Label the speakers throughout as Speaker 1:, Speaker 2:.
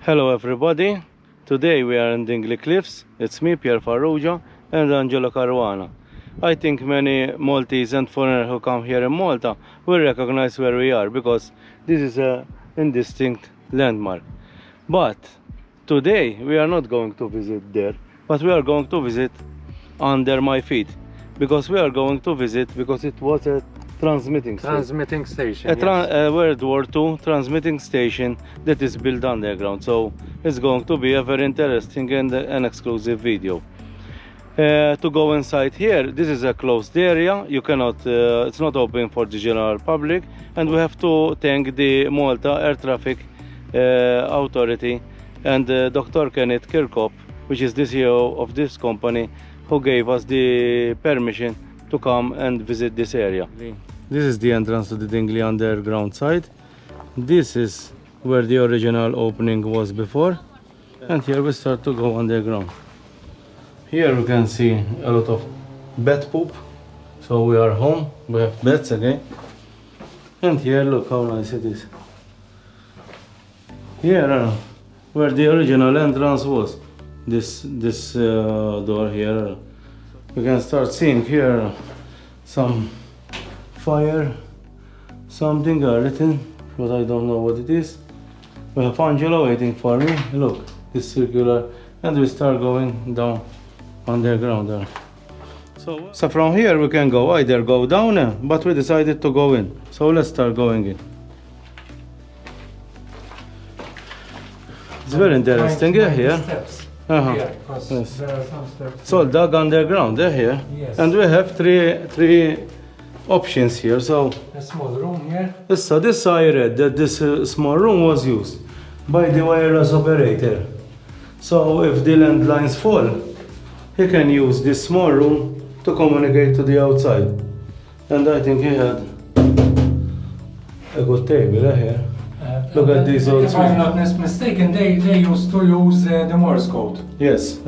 Speaker 1: Hello everybody, today we are in Dingli Cliffs. It's me, Pierre Farrugia, and Angelo Caruana. I think many Maltese and foreigners who come here in Malta will recognize where we are because this is a indistinct landmark. But today we are not going to visit there, but we are going to visit under my feet because we are going to visit because it was a transmitting station. A World War II transmitting station that is built underground. So it's going to be a very interesting and an exclusive video. To go inside here, this is a closed area. You cannot, it's not open for the general public, and we have to thank the Malta Air Traffic Authority and Dr. Kenneth Chircop, which is the CEO of this company, who gave us the permission to come and visit this area. This is the entrance to the Dingli underground site. This is where the original opening was before, and here we start to go underground. Here we can see a lot of bat poop, so we are home, we have beds again. And here look how nice it is. Here where the original entrance was, this door here, we can start seeing here some fire, something written, but I don't know what it is. We have Angelo waiting for me. Look, it's circular, and we start going down underground there. So from here we can go either go down, but we decided to go in. So let's start going in. It's very interesting here.
Speaker 2: Steps.
Speaker 1: Yes.
Speaker 2: There are some steps.
Speaker 1: It's all dug underground here.
Speaker 2: Yes.
Speaker 1: And we have three options here. So
Speaker 2: A small room here.
Speaker 1: so this I read that this small room was used by the wireless operator. So if the landlines fall, he can use this small room to communicate to the outside. And I think he had a good table here. Look at these old
Speaker 2: If I'm not mistaken, they used to use the Morse code.
Speaker 1: Yes.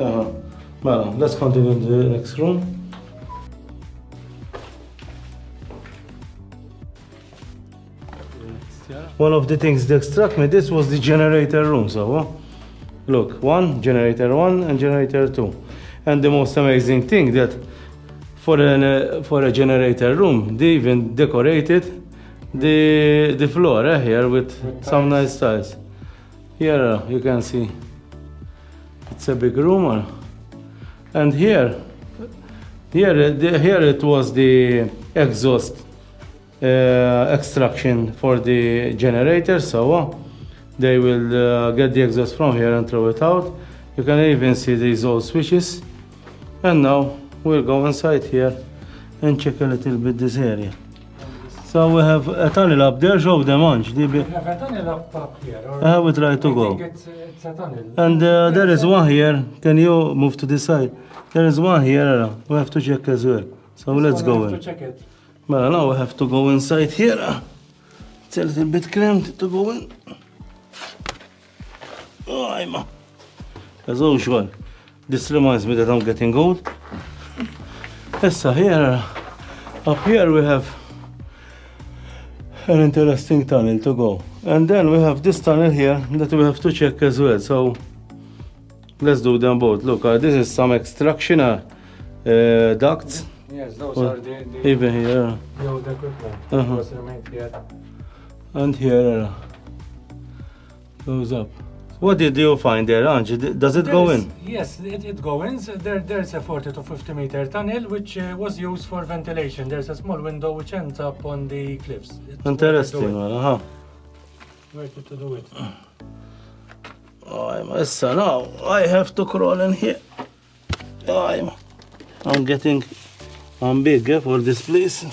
Speaker 1: Well, let's continue to the next room. One of the things that struck me, this was the generator room. So look, generator 1 and generator 2. And the most amazing thing that for a generator room, they even decorated the floor here with some nice tiles. Here you can see it's a big room, and here it was the exhaust extraction for the generator. So they will get the exhaust from here and throw it out. You can even see these old switches. And now we'll go inside here and check a little bit this area. So we have a tunnel up there. Show them on.
Speaker 2: We have a tunnel up here.
Speaker 1: I will try to go.
Speaker 2: I think it's a tunnel.
Speaker 1: And there is one here. Can you move to this side? There is one here. We have to check as well. So let's go in.
Speaker 2: To check it.
Speaker 1: Well, now we have to go inside here. It's a little bit cramped to go in. Oh, I'm as usual. This reminds me that I'm getting old. Yes, here, up here we have an interesting tunnel to go. And then we have this tunnel here that we have to check as well. So let's do them both. Look, this is some extraction ducts.
Speaker 2: Yes, those are the
Speaker 1: even here.
Speaker 2: the old equipment. Was remained here.
Speaker 1: And here goes up. What did you find there, Ange? Does it go in?
Speaker 2: Yes, it goes in. So there's a 40 to 50 meter tunnel which was used for ventilation. There's a small window which ends up on the cliffs. It's
Speaker 1: Interesting.
Speaker 2: worth it to do it.
Speaker 1: Oh, so now I have to crawl in here. I'm big for this place.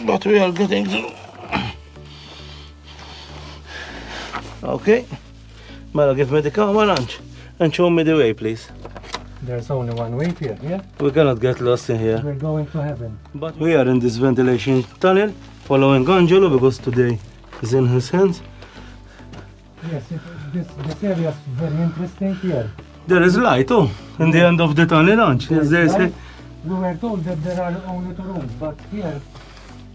Speaker 1: But we are getting through. Okay. Well, give me the camera and show me the way, please.
Speaker 2: There's only one way here, yeah?
Speaker 1: We cannot get lost in here.
Speaker 2: We're going to heaven.
Speaker 1: But we are in this ventilation tunnel, following Angelo because today is in his hands.
Speaker 2: Yes, this area is very interesting here.
Speaker 1: There is light, in the end of the tunnel, Ange. Yes, they say.
Speaker 2: We were told that there are only 2 rooms, but here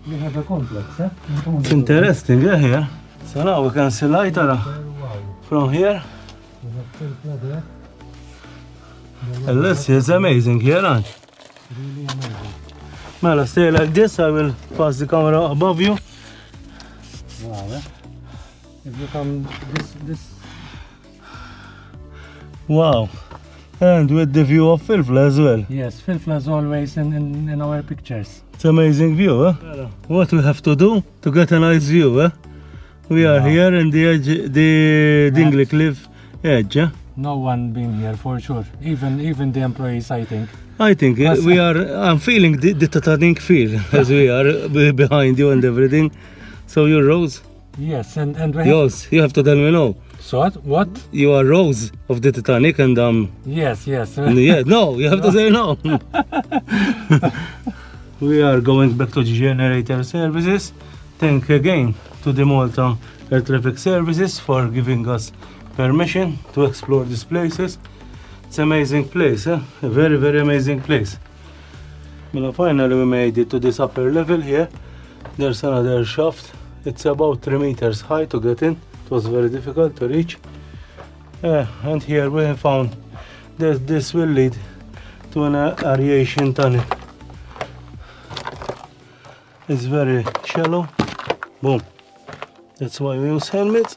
Speaker 2: We have a complex, eh?
Speaker 1: It's interesting, yeah, here. So now we can see light
Speaker 2: Wow.
Speaker 1: from here.
Speaker 2: We have full flood there.
Speaker 1: And this is amazing here, aren't it?
Speaker 2: Really amazing.
Speaker 1: Mela, stay like this, I will pass the camera above you.
Speaker 2: Wow, eh? If you come this
Speaker 1: Wow. And with the view of Filfla as well.
Speaker 2: yes, Filfla is always in our pictures.
Speaker 1: It's amazing view, eh? What we have to do to get a nice view, eh? We are
Speaker 2: Wow.
Speaker 1: here in the edge, the Dingli cliff edge, eh?
Speaker 2: No one been here for sure. Even the employees, I think.
Speaker 1: I think we are, I'm feeling the Titanic feel as we are behind you and everything. So you're Rose?
Speaker 2: Yes, and we have,
Speaker 1: Yes, you have to tell me no.
Speaker 2: so what?
Speaker 1: You are Rose of the Titanic and
Speaker 2: Yes.
Speaker 1: yeah, no, you have to say no. We are going back to the generator services. Thank again to the Malta Air Traffic Services for giving us permission to explore these places. It's an amazing place, eh? A very, very amazing place. Well, finally we made it to this upper level here. There's another shaft. It's about 3 meters high to get in. It was very difficult to reach. And here we have found that this will lead to an aeration tunnel. It's very shallow. Boom. That's why we use helmets.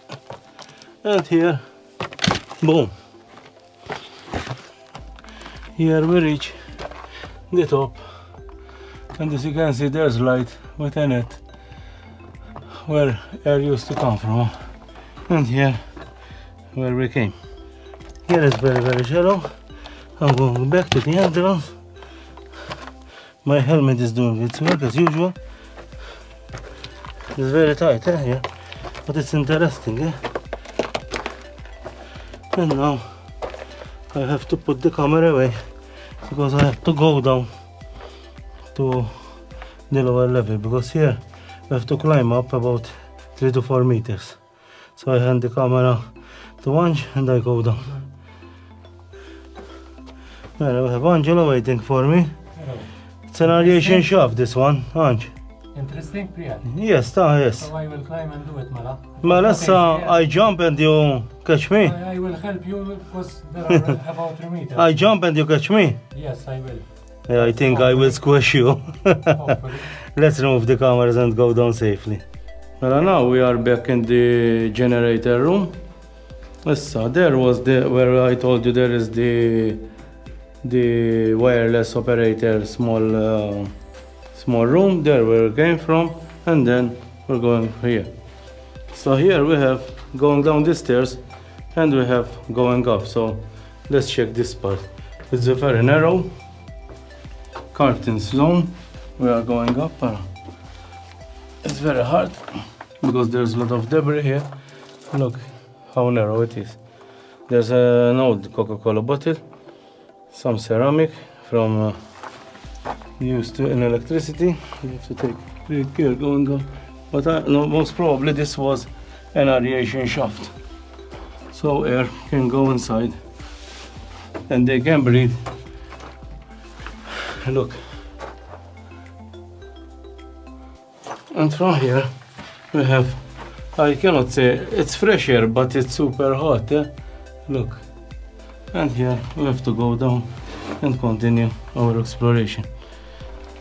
Speaker 1: And here, boom. Here we reach the top. And as you can see, there's light within it where air used to come from. And here, where we came. Here is very, very shallow. I'm going back to the entrance. My helmet is doing its work as usual. It's very tight, eh? Yeah. But it's interesting, eh? And now I have to put the camera away because I have to go down to the lower level, because here we have to climb up about 3 to 4 meters. So I hand the camera to Ange and I go down. Well, I have Angela waiting for me.
Speaker 2: Hello.
Speaker 1: It's an aeration shaft, this one, Ange.
Speaker 2: Interesting, Priya.
Speaker 1: Yes, yes.
Speaker 2: So I will climb and do it, Mala.
Speaker 1: Melissa, I jump and you catch me.
Speaker 2: I will help you because there are about 3 meters.
Speaker 1: I jump and you catch me.
Speaker 2: Yes, I will.
Speaker 1: Yeah, I think I will squish you.
Speaker 2: Hopefully.
Speaker 1: Let's remove the cameras and go down safely. Well, now we are back in the generator room. So there was where I told you there is the wireless operator small room. There where we came from, and then we're going here. So here we have going down the stairs, and we have going up. So let's check this part. It's a very narrow curtain zone. We are going up. It's very hard because there's a lot of debris here. Look how narrow it is. There's an old Coca-Cola bottle, some ceramic from used to in electricity. You have to take great care going on. But no, most probably this was an aeration shaft, so air can go inside and they can breathe. Look. And from here we have, I cannot say it's fresh air, but it's super hot, eh? Look. And here we have to go down and continue our exploration.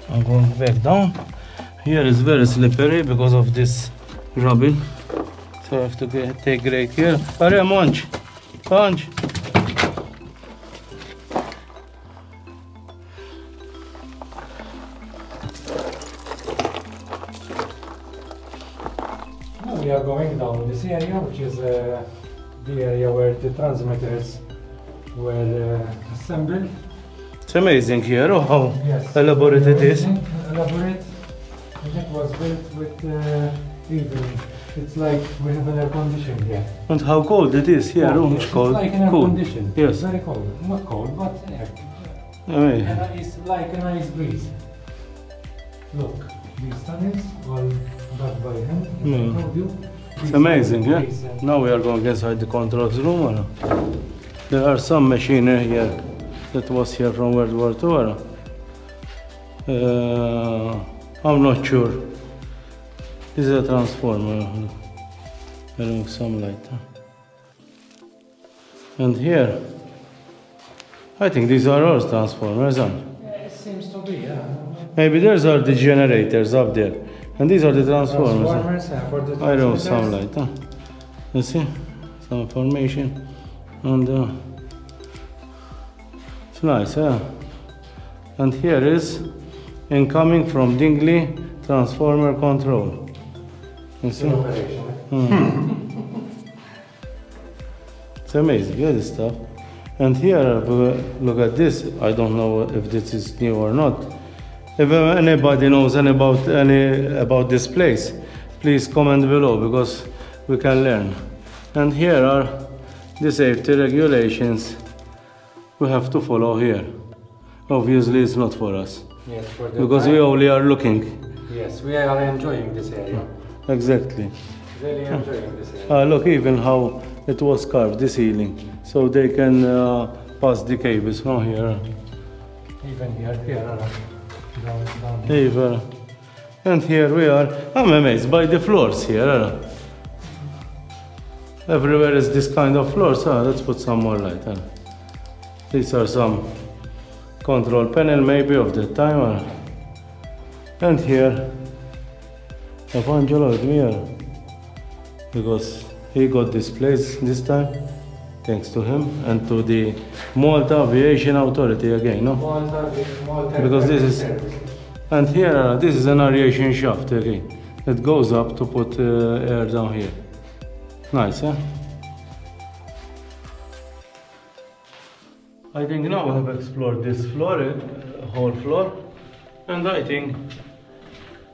Speaker 1: I'm going back down. Here is very slippery because of this rubble, so I have to take great care. Hurry, Munch! Punch!
Speaker 2: We are going down this area, which is the area where the transmitters were assembled.
Speaker 1: It's amazing here, oh how
Speaker 2: Yes.
Speaker 1: elaborate it is.
Speaker 2: Elaborate. And it was built with even, it's like we have an air condition here.
Speaker 1: And how cold it is here, oh, it's cold.
Speaker 2: It's like an air
Speaker 1: Cool.
Speaker 2: condition.
Speaker 1: Yes.
Speaker 2: Very cold. Not cold, but air.
Speaker 1: Amazing.
Speaker 2: And it's like a nice breeze. Look, these tunnels all dug by hand, as I told you.
Speaker 1: It's amazing, yeah? Now we are going inside the controls room. Or no? There are some machinery here that was here from World War II. Or no? I'm not sure This is a transformer. Having some light. And here, I think these are all transformers, huh?
Speaker 2: Yeah, it seems to be, yeah.
Speaker 1: Maybe those are the generators up there. And these are the transformers.
Speaker 2: Transformers, yeah, for the
Speaker 1: I don't
Speaker 2: transmitters.
Speaker 1: some light, huh? You see? Some information. And it's nice, huh? And here is incoming from Dingli transformer control. You see?
Speaker 2: In operation.
Speaker 1: It's amazing, yeah, this stuff. And here, look at this. I don't know if this is new or not. If anybody knows about this place, please comment below because we can learn. And here are the safety regulations we have to follow here. Obviously, it's not for us
Speaker 2: Yes, for the
Speaker 1: because we only are looking.
Speaker 2: Yes, we are enjoying this area.
Speaker 1: Exactly.
Speaker 2: Really enjoying this area.
Speaker 1: Look even how it was carved, the ceiling, so they can pass the cables from here.
Speaker 2: Even here, down.
Speaker 1: Even. And here we are. I'm amazed by the floors here. Everywhere is this kind of floors. Let's put some more light. These are some control panel maybe of the timer. And here, Evangelo with me here, because he got this place this time, thanks to him and to the Malta Aviation Authority again, no?
Speaker 2: Malta
Speaker 1: Because this is,
Speaker 2: service.
Speaker 1: and here this is an aeration shaft again. It goes up to put air down here. Nice, huh? I think now we have explored this floor, whole floor, and I think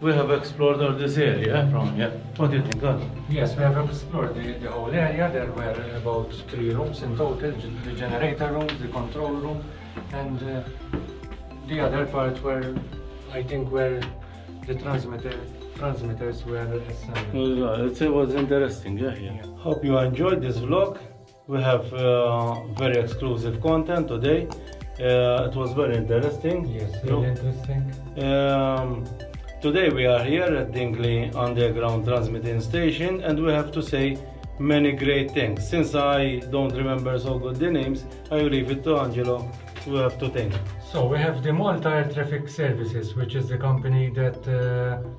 Speaker 1: we have explored all this area from here. What do you think, God?
Speaker 2: Yes, we have explored the whole area. There were about 3 rooms in total, the generator rooms, the control room, and the other part where I think where the transmitters were assembled.
Speaker 1: It was interesting, yeah. Hope you enjoyed this vlog. We have very exclusive content today. It was very interesting.
Speaker 2: Yes, really interesting.
Speaker 1: Today we are here at Dingli Underground Transmitting Station, and we have to say many great things. Since I don't remember so good the names, I will leave it to Angelo. We have to thank.
Speaker 2: So we have the Malta Air Traffic Services, which is the company that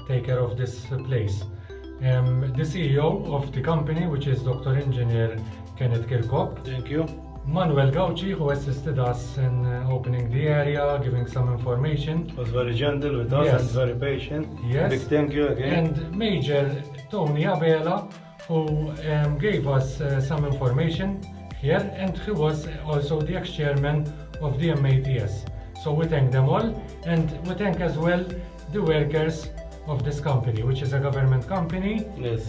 Speaker 2: take care of this place. The CEO of the company, which is Dr. Engineer Kenneth Chircop.
Speaker 1: Thank you.
Speaker 2: Manwel Gauci, who assisted us in opening the area, giving some information.
Speaker 1: Was very gentle with us
Speaker 2: Yes.
Speaker 1: and very patient.
Speaker 2: Yes.
Speaker 1: Big thank you again.
Speaker 2: And Major Tony Abela, who gave us some information here, and he was also the ex-chairman of the MATS. So we thank them all, and we thank as well the workers of this company, which is a government company.
Speaker 1: Yes.